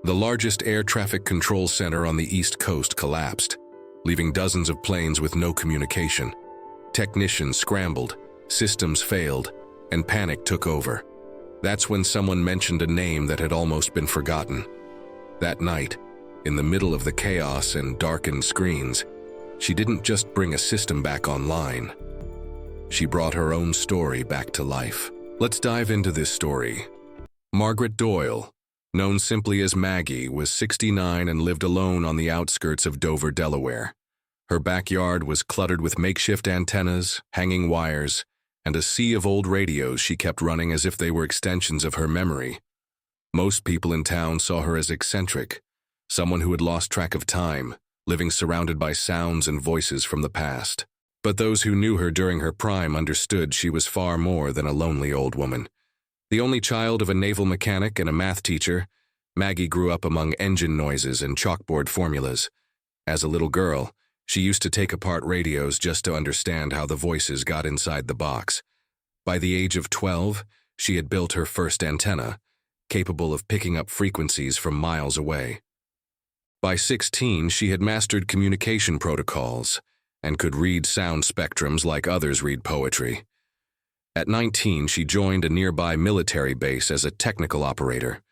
The largest air traffic control center on the East Coast collapsed, leaving dozens of planes with no communication. Technicians scrambled, systems failed, and panic took over. That's when someone mentioned a name that had almost been forgotten. That night, in the middle of the chaos and darkened screens, she didn't just bring a system back online. She brought her own story back to life. Let's dive into this story. Margaret Doyle, known simply as Maggie, was 69 and lived alone on the outskirts of Dover, Delaware. Her backyard was cluttered with makeshift antennas, hanging wires, and a sea of old radios she kept running as if they were extensions of her memory. Most people in town saw her as eccentric, someone who had lost track of time, living surrounded by sounds and voices from the past. But those who knew her during her prime understood she was far more than a lonely old woman. The only child of a naval mechanic and a math teacher, Maggie grew up among engine noises and chalkboard formulas. As a little girl, she used to take apart radios just to understand how the voices got inside the box. By the age of 12, she had built her first antenna, capable of picking up frequencies from miles away. By 16, she had mastered communication protocols and could read sound spectrums like others read poetry. At 19, she joined a nearby military base as a technical operator.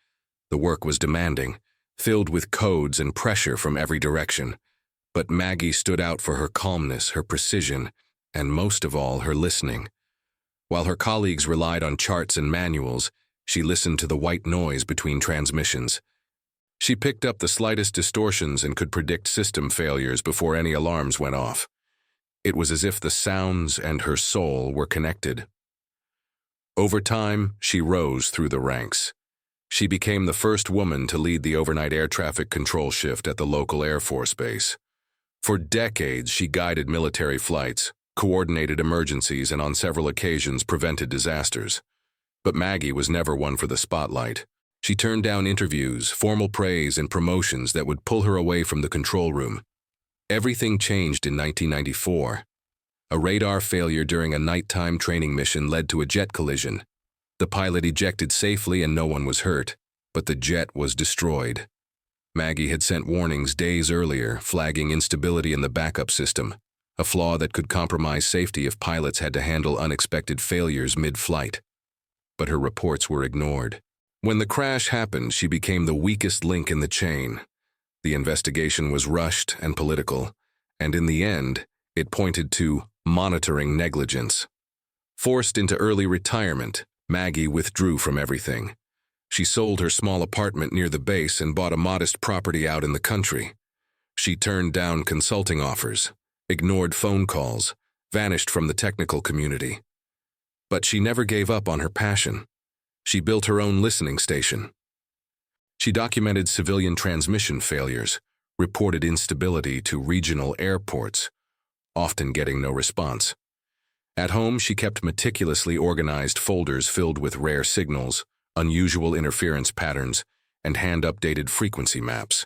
The work was demanding, filled with codes and pressure from every direction. But Maggie stood out for her calmness, her precision, and most of all, her listening. While her colleagues relied on charts and manuals, she listened to the white noise between transmissions. She picked up the slightest distortions and could predict system failures before any alarms went off. It was as if the sounds and her soul were connected. Over time, she rose through the ranks. She became the first woman to lead the overnight air traffic control shift at the local Air Force base. For decades, she guided military flights, coordinated emergencies, and on several occasions prevented disasters. But Maggie was never one for the spotlight. She turned down interviews, formal praise, and promotions that would pull her away from the control room. Everything changed in 1994. A radar failure during a nighttime training mission led to a jet collision. The pilot ejected safely and no one was hurt, but the jet was destroyed. Maggie had sent warnings days earlier, flagging instability in the backup system, a flaw that could compromise safety if pilots had to handle unexpected failures mid-flight. But her reports were ignored. When the crash happened, she became the weakest link in the chain. The investigation was rushed and political, and in the end, it pointed to monitoring negligence. Forced into early retirement, Maggie withdrew from everything. She sold her small apartment near the base and bought a modest property out in the country. She turned down consulting offers, ignored phone calls, vanished from the technical community. But she never gave up on her passion. She built her own listening station. She documented civilian transmission failures, reported instability to regional airports, often getting no response. At home, she kept meticulously organized folders filled with rare signals, unusual interference patterns, and hand-updated frequency maps.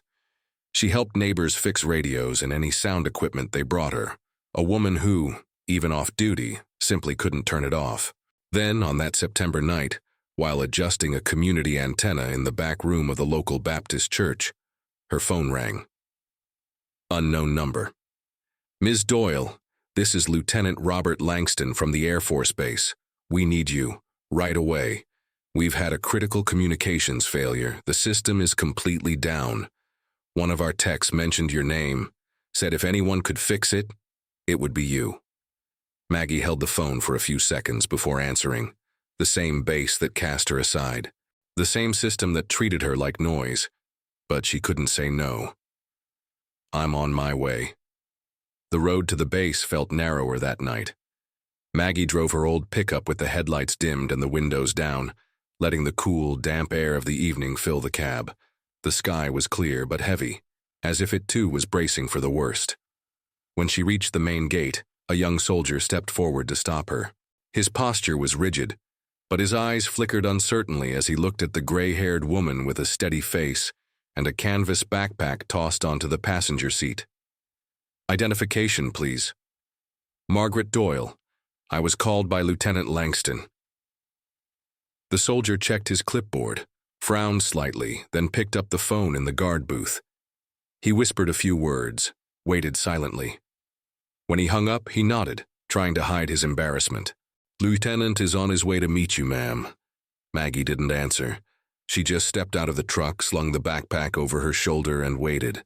She helped neighbors fix radios and any sound equipment they brought her, a woman who, even off-duty, simply couldn't turn it off. Then, on that September night, while adjusting a community antenna in the back room of the local Baptist church, her phone rang. Unknown number. Ms. Doyle, this is Lieutenant Robert Langston from the Air Force Base. We need you, right away. We've had a critical communications failure. The system is completely down. One of our techs mentioned your name, said if anyone could fix it, it would be you. Maggie held the phone for a few seconds before answering. The same base that cast her aside. The same system that treated her like noise. But she couldn't say no. I'm on my way. The road to the base felt narrower that night. Maggie drove her old pickup with the headlights dimmed and the windows down, letting the cool, damp air of the evening fill the cab. The sky was clear but heavy, as if it too was bracing for the worst. When she reached the main gate, a young soldier stepped forward to stop her. His posture was rigid, but his eyes flickered uncertainly as he looked at the gray-haired woman with a steady face and a canvas backpack tossed onto the passenger seat. Identification, please. Margaret Doyle. I was called by Lieutenant Langston. The soldier checked his clipboard, frowned slightly, then picked up the phone in the guard booth. He whispered a few words, waited silently. When he hung up, he nodded, trying to hide his embarrassment. "Lieutenant is on his way to meet you, ma'am." Maggie didn't answer. She just stepped out of the truck, slung the backpack over her shoulder, and waited.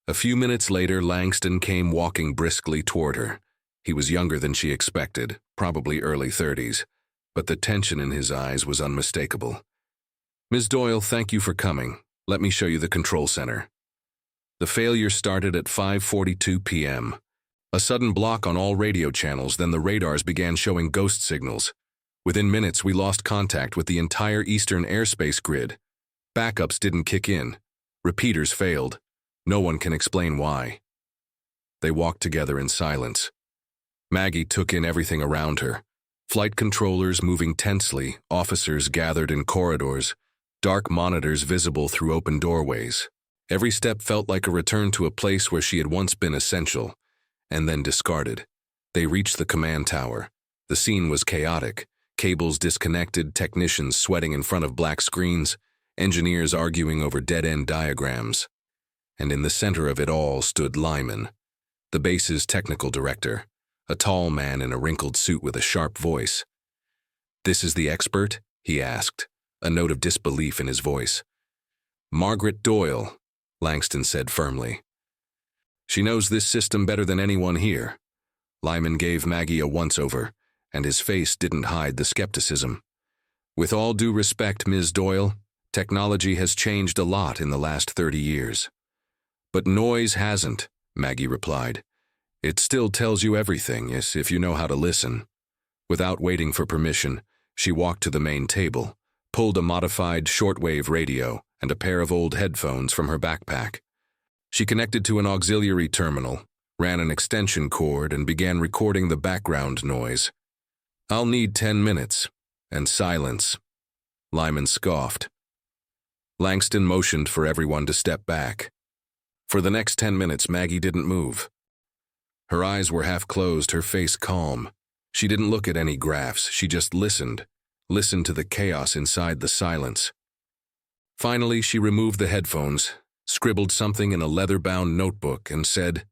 A few minutes later, Langston came walking briskly toward her. He was younger than she expected, probably early 30s, but the tension in his eyes was unmistakable. "Ms. Doyle, thank you for coming. Let me show you the control center." The failure started at 5:42 p.m. A sudden block on all radio channels, then the radars began showing ghost signals. Within minutes, we lost contact with the entire eastern airspace grid. Backups didn't kick in. Repeaters failed. No one can explain why. They walked together in silence. Maggie took in everything around her. Flight controllers moving tensely, officers gathered in corridors, dark monitors visible through open doorways. Every step felt like a return to a place where she had once been essential, and then discarded. They reached the command tower. The scene was chaotic. Cables disconnected, technicians sweating in front of black screens, engineers arguing over dead-end diagrams. And in the center of it all stood Lyman, the base's technical director, a tall man in a wrinkled suit with a sharp voice. "This is the expert?" he asked, a note of disbelief in his voice. "Margaret Doyle," Langston said firmly. "She knows this system better than anyone here." Lyman gave Maggie a once-over, and his face didn't hide the skepticism. "With all due respect, Ms. Doyle, technology has changed a lot in the last 30 years. But noise hasn't," Maggie replied. "It still tells you everything, yes, if you know how to listen." Without waiting for permission, she walked to the main table, pulled a modified shortwave radio and a pair of old headphones from her backpack. She connected to an auxiliary terminal, ran an extension cord, and began recording the background noise. "I'll need 10 minutes, and silence." Lyman scoffed. Langston motioned for everyone to step back. For the next 10 minutes, Maggie didn't move. Her eyes were half closed, her face calm. She didn't look at any graphs, she just listened to the chaos inside the silence. Finally, she removed the headphones, scribbled something in a leather-bound notebook, and said,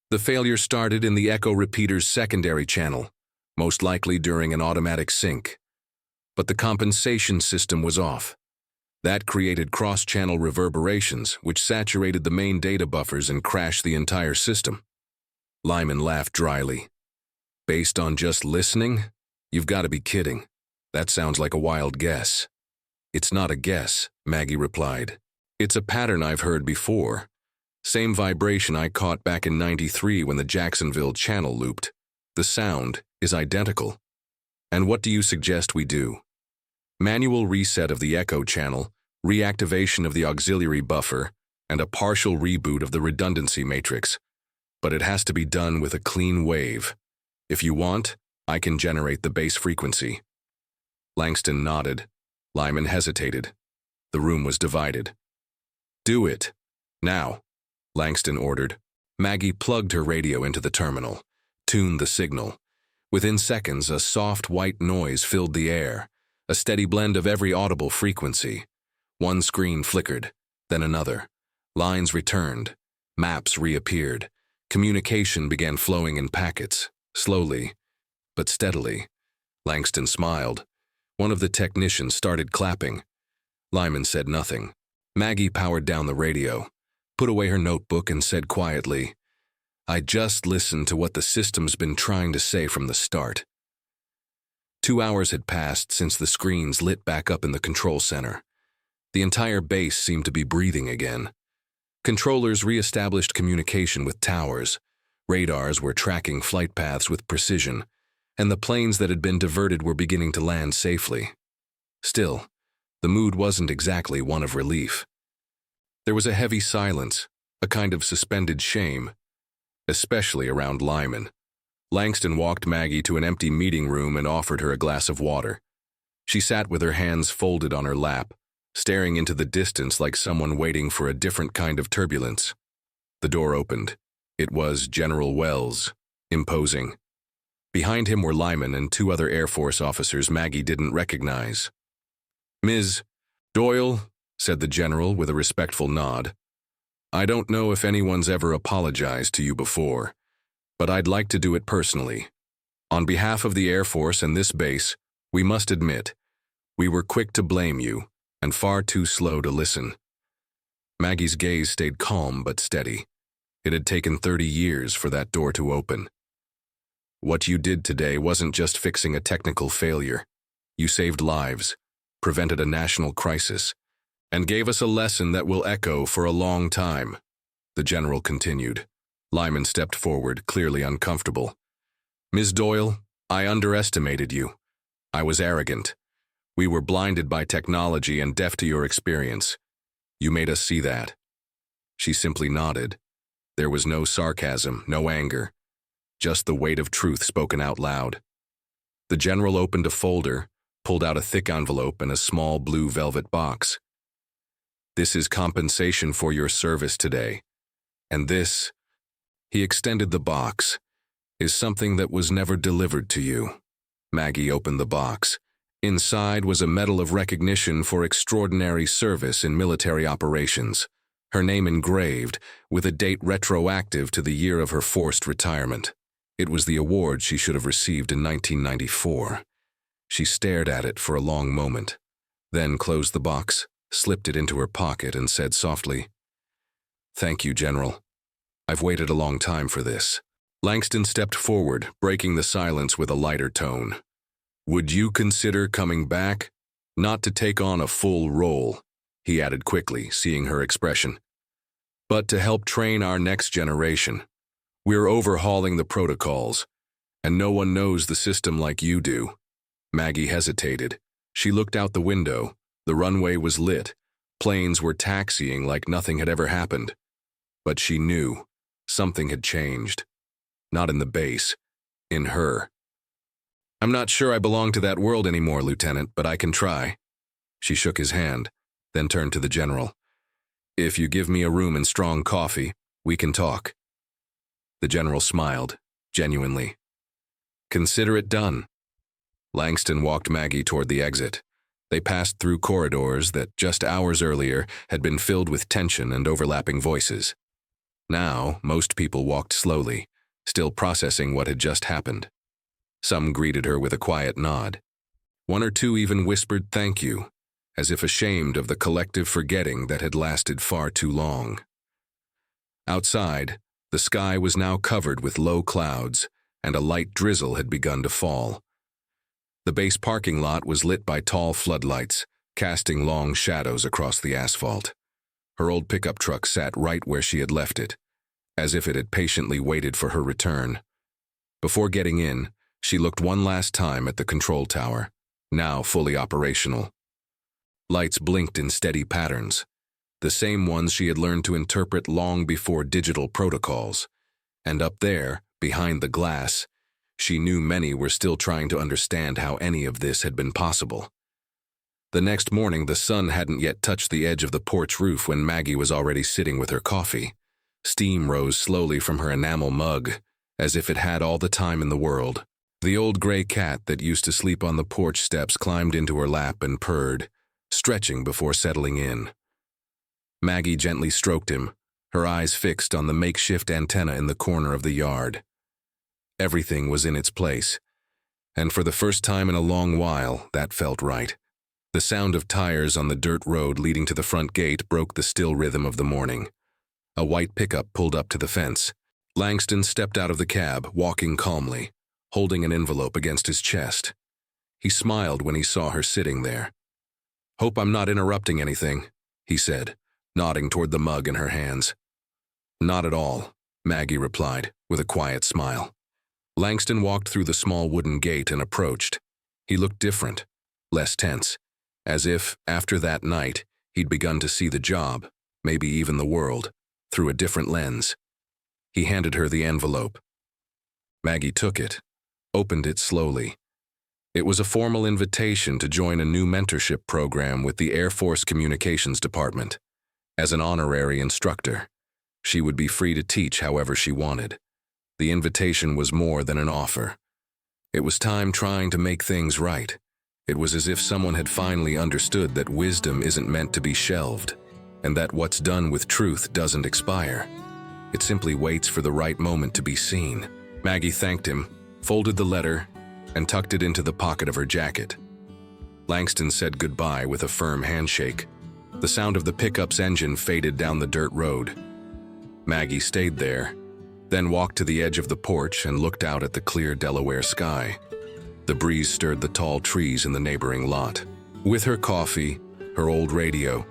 "The failure started in the echo repeater's secondary channel, most likely during an automatic sync. But the compensation system was off. That created cross-channel reverberations, which saturated the main data buffers and crashed the entire system." Lyman laughed dryly. "Based on just listening? You've got to be kidding. That sounds like a wild guess." "It's not a guess," Maggie replied. "It's a pattern I've heard before. Same vibration I caught back in '93 when the Jacksonville channel looped. The sound is identical. And what do you suggest we do? Manual reset of the echo channel, reactivation of the auxiliary buffer, and a partial reboot of the redundancy matrix. But it has to be done with a clean wave. If you want, I can generate the base frequency." Langston nodded. Lyman hesitated. The room was divided. "Do it. Now," Langston ordered. Maggie plugged her radio into the terminal, tuned the signal. Within seconds, a soft white noise filled the air, a steady blend of every audible frequency. One screen flickered, then another. Lines returned. Maps reappeared. Communication began flowing in packets, slowly, but steadily. Langston smiled. One of the technicians started clapping. Lyman said nothing. Maggie powered down the radio, put away her notebook, and said quietly, "I just listened to what the system's been trying to say from the start." 2 hours had passed since the screens lit back up in the control center. The entire base seemed to be breathing again. Controllers re-established communication with towers. Radars were tracking flight paths with precision, and the planes that had been diverted were beginning to land safely. Still, the mood wasn't exactly one of relief. There was a heavy silence, a kind of suspended shame, especially around Lyman. Langston walked Maggie to an empty meeting room and offered her a glass of water. She sat with her hands folded on her lap, staring into the distance like someone waiting for a different kind of turbulence. The door opened. It was General Wells, imposing. Behind him were Lyman and 2 other Air Force officers Maggie didn't recognize. "Ms. "Doyle," said the general with a respectful nod, "I don't know if anyone's ever apologized to you before, but I'd like to do it personally. On behalf of the Air Force and this base, we must admit, we were quick to blame you and far too slow to listen." Maggie's gaze stayed calm but steady. It had taken 30 years for that door to open. "What you did today wasn't just fixing a technical failure. You saved lives, prevented a national crisis, and gave us a lesson that will echo for a long time," the general continued. Lyman stepped forward, clearly uncomfortable. "Ms. Doyle, I underestimated you. I was arrogant. We were blinded by technology and deaf to your experience. You made us see that." She simply nodded. There was no sarcasm, no anger, just the weight of truth spoken out loud. The general opened a folder, pulled out a thick envelope and a small blue velvet box. "This is compensation for your service today. And this," he extended the box, "is something that was never delivered to you." Maggie opened the box. Inside was a medal of recognition for extraordinary service in military operations, her name engraved, with a date retroactive to the year of her forced retirement. It was the award she should have received in 1994. She stared at it for a long moment, then closed the box, slipped it into her pocket, and said softly, "Thank you, General. I've waited a long time for this." Langston stepped forward, breaking the silence with a lighter tone. "Would you consider coming back? Not to take on a full role," he added quickly, seeing her expression, "but to help train our next generation. We're overhauling the protocols, and no one knows the system like you do." Maggie hesitated. She looked out the window. The runway was lit. Planes were taxiing like nothing had ever happened. But she knew something had changed. Not in the base, in her. "I'm not sure I belong to that world anymore, Lieutenant, but I can try." She shook his hand, then turned to the general. "If you give me a room and strong coffee, we can talk." The general smiled, genuinely. "Consider it done." Langston walked Maggie toward the exit. They passed through corridors that, just hours earlier, had been filled with tension and overlapping voices. Now, most people walked slowly, still processing what had just happened. Some greeted her with a quiet nod. One or two even whispered thank you, as if ashamed of the collective forgetting that had lasted far too long. Outside, the sky was now covered with low clouds, and a light drizzle had begun to fall. The base parking lot was lit by tall floodlights, casting long shadows across the asphalt. Her old pickup truck sat right where she had left it, as if it had patiently waited for her return. Before getting in, she looked one last time at the control tower, now fully operational. Lights blinked in steady patterns, the same ones she had learned to interpret long before digital protocols. And up there, behind the glass, she knew many were still trying to understand how any of this had been possible. The next morning, the sun hadn't yet touched the edge of the porch roof when Maggie was already sitting with her coffee. Steam rose slowly from her enamel mug, as if it had all the time in the world. The old gray cat that used to sleep on the porch steps climbed into her lap and purred, stretching before settling in. Maggie gently stroked him, her eyes fixed on the makeshift antenna in the corner of the yard. Everything was in its place, and for the first time in a long while, that felt right. The sound of tires on the dirt road leading to the front gate broke the still rhythm of the morning. A white pickup pulled up to the fence. Langston stepped out of the cab, walking calmly, holding an envelope against his chest. He smiled when he saw her sitting there. "Hope I'm not interrupting anything," he said, nodding toward the mug in her hands. "Not at all," Maggie replied, with a quiet smile. Langston walked through the small wooden gate and approached. He looked different, less tense, as if, after that night, he'd begun to see the job, maybe even the world, through a different lens. He handed her the envelope. Maggie took it, opened it slowly. It was a formal invitation to join a new mentorship program with the Air Force Communications Department. As an honorary instructor, she would be free to teach however she wanted. The invitation was more than an offer. It was time trying to make things right, It was as if someone had finally understood that wisdom isn't meant to be shelved, and that what's done with truth doesn't expire. It simply waits for the right moment to be seen. Maggie thanked him, folded the letter, and tucked it into the pocket of her jacket. Langston said goodbye with a firm handshake. The sound of the pickup's engine faded down the dirt road. Maggie stayed there, then walked to the edge of the porch and looked out at the clear Delaware sky. The breeze stirred the tall trees in the neighboring lot. With her coffee, her old radio,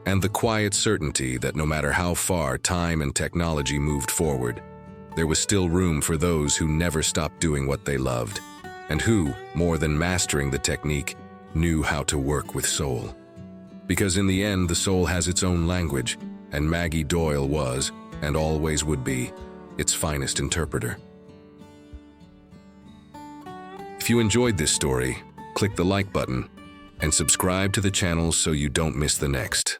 and the quiet certainty that no matter how far time and technology moved forward, there was still room for those who never stopped doing what they loved, and who, more than mastering the technique, knew how to work with soul. Because in the end, the soul has its own language, and Maggie Doyle was, and always would be, its finest interpreter. If you enjoyed this story, click the like button and subscribe to the channel so you don't miss the next.